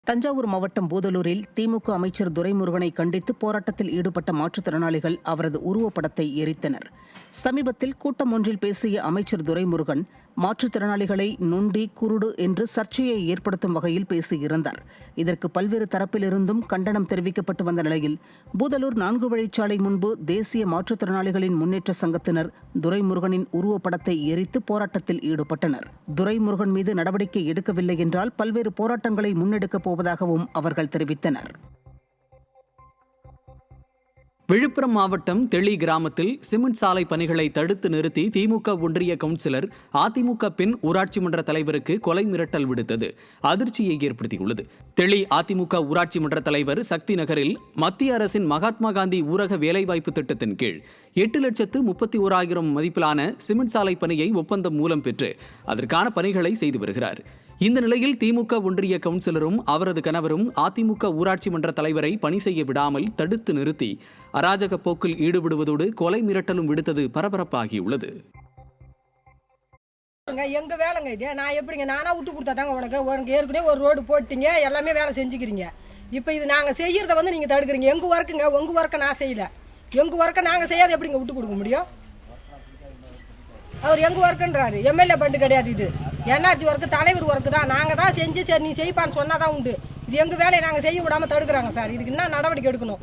தஞ்சாவூர் மாவட்டம் பூதலூரில் திமுக அமைச்சர் துரைமுருகனை கண்டித்து போராட்டத்தில் ஈடுபட்ட மாற்றுத்திறனாளிகள் அவரது உருவப்படத்தை எரித்தனர். சமீபத்தில் கூட்டம் ஒன்றில் பேசிய அமைச்சர் துரைமுருகன் மாற்றுத்திறனாளிகளை நொண்டி, குருடு என்று சர்ச்சையை ஏற்படுத்தும் வகையில் பேசியிருந்தார். இதற்கு பல்வேறு தரப்பிலிருந்தும் கண்டனம் தெரிவிக்கப்பட்டு வந்த நிலையில் பூதலூர் 4 வழிச்சாலை முன்பு தேசிய மாற்றுத்திறனாளிகளின் முன்னேற்ற சங்கத்தினர் துரைமுருகனின் உருவப்படத்தை எரித்து போராட்டத்தில் ஈடுபட்டனர். துரைமுருகன் மீது நடவடிக்கை எடுக்கவில்லை என்றால் பல்வேறு போராட்டங்களை முன்னெடுக்கப் போவதாகவும் அவர்கள் தெரிவித்தனர். விழுப்புரம் மாவட்டம் தெளி கிராமத்தில் சிமெண்ட் சாலை பணிகளை தடுத்து நிறுத்தி திமுக ஒன்றிய கவுன்சிலர் அதிமுக பெண் ஊராட்சி மன்ற தலைவருக்கு கொலை மிரட்டல் விடுத்தது அதிர்ச்சியை ஏற்படுத்தியுள்ளது. தெளி அதிமுக ஊராட்சி மன்ற தலைவர் சக்தி நகரில் மத்திய அரசின் மகாத்மா காந்தி ஊரக வேலைவாய்ப்பு திட்டத்தின் கீழ் 8,31,000 மதிப்பிலான சிமெண்ட் சாலை பணியை ஒப்பந்தம் மூலம் பெற்று அதற்கான பணிகளை செய்து வருகிறார். இந்த நிலையில் திமுக ஒன்றிய கவுன்சிலரும் அவரது கணவரும் அதிமுக ஊராட்சி மன்ற தலைவரை பணி செய்ய விடாமல் தடுத்து நிறுத்தி அராஜக போக்கில் ஈடுபடுவதோடு கொலை மிரட்டலும் விடுத்தது பரபரப்பாகியுள்ளது. எங்க வேலைங்க இது, நான் எப்படிங்க நானா விட்டு கொடுத்தாங்க உனக்கு ஏற்கனவே ஒரு ரோடு போட்டீங்க, எல்லாமே வேலை செஞ்சுக்கிறீங்க. இப்ப இது நாங்க செய்யறத நீங்க தடுக்கிறீங்க. எங்க ஒர்க்குங்க, உங்க ஒர்க்கை நான் செய்யல, எங்க ஒர்க்கை நாங்க செய்யாத எப்படிங்க விட்டு கொடுக்க முடியும்? அவர் எங்க ஒர்க்குன்றாரு, எம்எல்ஏ பண்டு கிடையாது, இது என்ஆர்ஜி ஒர்க்கு, தலைவர் ஒர்க்கு தான். நாங்க தான் செஞ்சு சரி நீ செய்ப்பான்னு சொன்னாதான் உண்டு. இது எங்க வேலையை நாங்க செய்ய விடாம தடுக்கிறாங்க சார். இதுக்கு என்ன நடவடிக்கை எடுக்கணும்?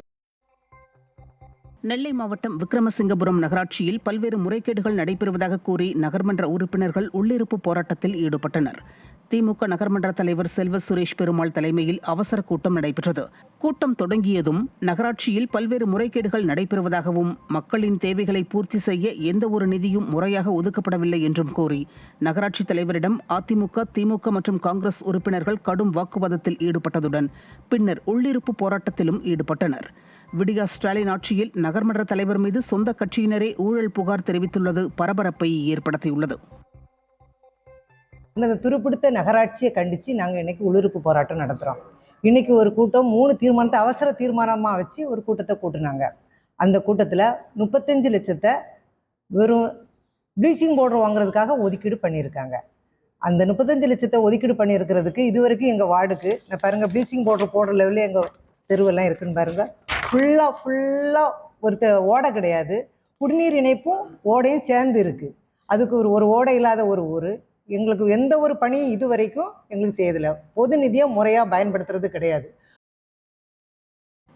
நெல்லை மாவட்டம் விக்ரமசிங்கபுரம் நகராட்சியில் பல்வேறு முறைகேடுகள் நடைபெறுவதாக கூறி நகர்மன்ற உறுப்பினர்கள் உள்ளிருப்பு போராட்டத்தில் ஈடுபட்டனர். திமுக நகர்மன்ற தலைவர் செல்வ சுரேஷ் பெருமாள் தலைமையில் அவசர கூட்டம் நடைபெற்றது. கூட்டம் தொடங்கியதும் நகராட்சியில் பல்வேறு முறைகேடுகள் நடைபெறுவதாகவும் மக்களின் தேவைகளை பூர்த்தி செய்ய எந்த ஒரு நிதியும் முறையாக ஒதுக்கப்படவில்லை என்றும் கூறி நகராட்சி தலைவரிடம் அதிமுக, திமுக மற்றும் காங்கிரஸ் உறுப்பினர்கள் கடும் வாக்குவாதத்தில் ஈடுபட்டதுடன் பின்னர் உள்ளிருப்பு போராட்டத்திலும் ஈடுபட்டனர். விடியா ஸ்டாலின் ஆட்சியில் நகர்மன்ற தலைவர் மீது சொந்த கட்சியினரே ஊழல் புகார் தெரிவித்துள்ளது பரபரப்பை ஏற்படுத்தியுள்ளது. இந்த துருப்பிடித்த நகராட்சியை கண்டித்து நாங்கள் இன்னைக்கு உள்ளிருப்பு போராட்டம் நடத்துகிறோம். இன்னைக்கு ஒரு கூட்டம் 3 தீர்மானத்தை அவசர தீர்மானமாக வச்சு ஒரு கூட்டத்தை கூட்டினாங்க. அந்த கூட்டத்தில் 35 லட்சத்தை வெறும் ப்ளீச்சிங் பவுடர் வாங்குறதுக்காக ஒதுக்கீடு பண்ணியிருக்காங்க. அந்த 35 லட்சத்தை ஒதுக்கீடு பண்ணியிருக்கிறதுக்கு இதுவரைக்கும் எங்கள் வார்டுக்கு நான் பாருங்கள், ப்ளீச்சிங் பவுடர் போடுற லெவலில் எங்கள் தெருவெல்லாம் இருக்குன்னு பாருங்கள். ஃபுல்லாக ஒரு ஓடை கிடையாது, குடிநீர் இணைப்பும் ஓடையும் சேர்ந்து இருக்குது. அதுக்கு ஒரு ஓடை இல்லாத ஒரு ஊர். எங்களுக்கு எந்த ஒரு பணியும் இது வரைக்கும் எங்களுக்கு செய்யதில்லை. பொது நிதியை முறையாக பயன்படுத்துறது கிடையாது.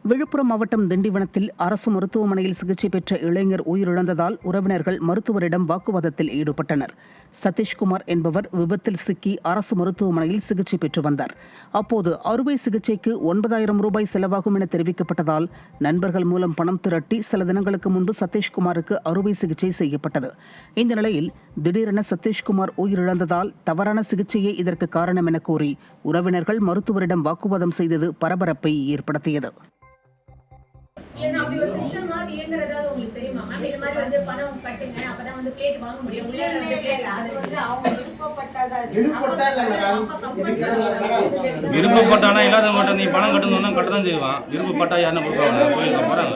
விழுப்புரம் மாவட்டம் திண்டிவனத்தில் அரசு மருத்துவமனையில் சிகிச்சை பெற்ற இளைஞர் உயிரிழந்ததால் உறவினர்கள் மருத்துவரிடம் வாக்குவாதத்தில் ஈடுபட்டனர். சதீஷ்குமார் என்பவர் விபத்தில் சிக்கி அரசு மருத்துவமனையில் சிகிச்சை பெற்று வந்தார். அப்போது அறுவை சிகிச்சைக்கு 9,000 ரூபாய் செலவாகும் என தெரிவிக்கப்பட்டதால் நண்பர்கள் மூலம் பணம் திரட்டி சில தினங்களுக்கு முன்பு சதீஷ்குமாருக்கு அறுவை சிகிச்சை செய்யப்பட்டது. இந்த நிலையில் திடீரென சதீஷ்குமார் உயிரிழந்ததால் தவறான சிகிச்சையே இதற்கு காரணம் என கூறி உறவினர்கள் மருத்துவரிடம் வாக்குவாதம் செய்தது பரபரப்பை ஏற்படுத்தியது. இல்லனா அப்படி ஒரு சிஸ்டம் மாதிரி இயங்குறதா உங்களுக்கு தெரியுமா மேம்? இந்த மாதிரி பணம் கட்டுங்க அப்பதான் பிளேட் வாங்க முடியும். உள்ள பிளேட் அது அவங்க விருப்பப்பட்டதா விருப்பப்பட்டானா இல்லாத மட்டும் நீ பணம் கட்டணும்னா கட்ட தான் செய்வான். விருப்பப்பட்டா யாருன்னா கொடுப்பாங்க, கோயிலுக்கு போறாங்க.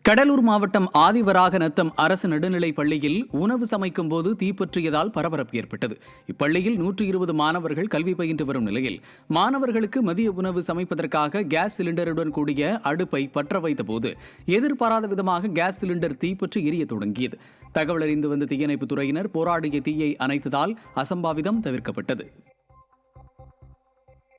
கடலூர் மாவட்டம் ஆதிவராகநத்தம் அரசு நடுநிலைப் பள்ளியில் உணவு சமைக்கும் போது தீப்பற்றியதால் பரபரப்பு ஏற்பட்டது. இப்பள்ளியில் 120 மாணவர்கள் கல்வி பயின்று வரும் நிலையில் மாணவர்களுக்கு மதிய உணவு சமைப்பதற்காக கேஸ் சிலிண்டருடன் கூடிய அடுப்பை பற்ற வைத்த போது எதிர்பாராத விதமாக கேஸ் சிலிண்டர் தீப்பற்றி எரிய தொடங்கியது. தகவல் அறிந்து வந்த தீயணைப்புத் துறையினர் போராடிய தீயை அணைத்ததால் அசம்பாவிதம் தவிர்க்கப்பட்டது.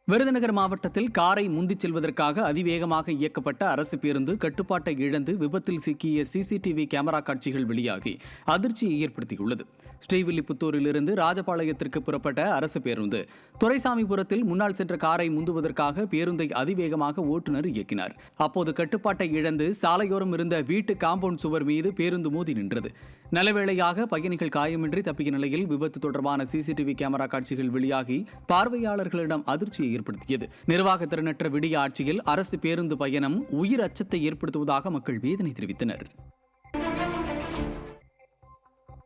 விருதுநகர் மாவட்டத்தில் காரை முந்திச் செல்வதற்காக அதிவேகமாக இயக்கப்பட்ட அரசு பேருந்து கட்டுப்பாட்டை இழந்து விபத்தில் சிக்கிய சிசிடிவி கேமரா காட்சிகள் வெளியாகி அதிர்ச்சியை ஏற்படுத்தியுள்ளது. ஸ்ரீவில்லிபுத்தூரிலிருந்து ராஜபாளையத்திற்கு புறப்பட்ட அரசு பேருந்து துரைசாமிபுரத்தில் முன்னால் சென்ற காரை முந்துவதற்காக பேருந்தை அதிவேகமாக ஓட்டுநர் இயக்கினார். அப்போது கட்டுப்பாட்டை இழந்து சாலையோரம் இருந்த வீட்டு காம்பவுண்ட் சுவர் மீது பேருந்து மோதி நின்றது. நல்லவேளையாக பயணிகள் காயமின்றி தப்பிய நிலையில் விபத்து தொடர்பான சிசிடிவி கேமரா காட்சிகள் வெளியாகி பார்வையாளர்களிடம் அதிர்ச்சியை ஏற்படுத்தியது. நிர்வாக திறனற்ற விடிய ஆட்சியில் அரசு பேருந்து பயணம் உயிர் அச்சத்தை ஏற்படுத்துவதாக மக்கள் வேதனை தெரிவித்தனர்.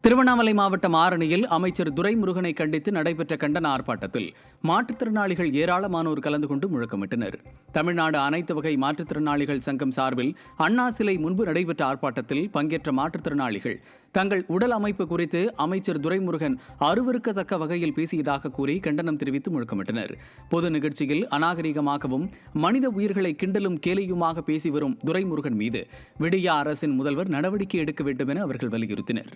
திருவண்ணாமலை மாவட்டம் ஆரணியில் அமைச்சர் துரைமுருகனை கண்டித்து நடைபெற்ற கண்டன ஆர்ப்பாட்டத்தில் மாற்றுத்திறனாளிகள் ஏராளமானோர் கலந்து கொண்டு முழக்கமிட்டனர். தமிழ்நாடு அனைத்து வகை மாற்றுத்திறனாளிகள் சங்கம் சார்பில் அண்ணா சிலை முன்பு நடைபெற்ற ஆர்ப்பாட்டத்தில் பங்கேற்ற மாற்றுத்திறனாளிகள் தங்கள் உடல் அமைப்பு குறித்து அமைச்சர் துரைமுருகன் அருவருக்கத்தக்க வகையில் பேசியதாக கூறி கண்டனம் தெரிவித்து முழக்கமிட்டனர். பொது நிகழ்ச்சியில் அநாகரிகமாகவும் மனித உயிர்களை கிண்டலும் கேலியுமாக பேசி வரும் துரைமுருகன் மீது விடியா அரசின் முதல்வர் நடவடிக்கை எடுக்க வேண்டும் என அவர்கள் வலியுறுத்தினர்.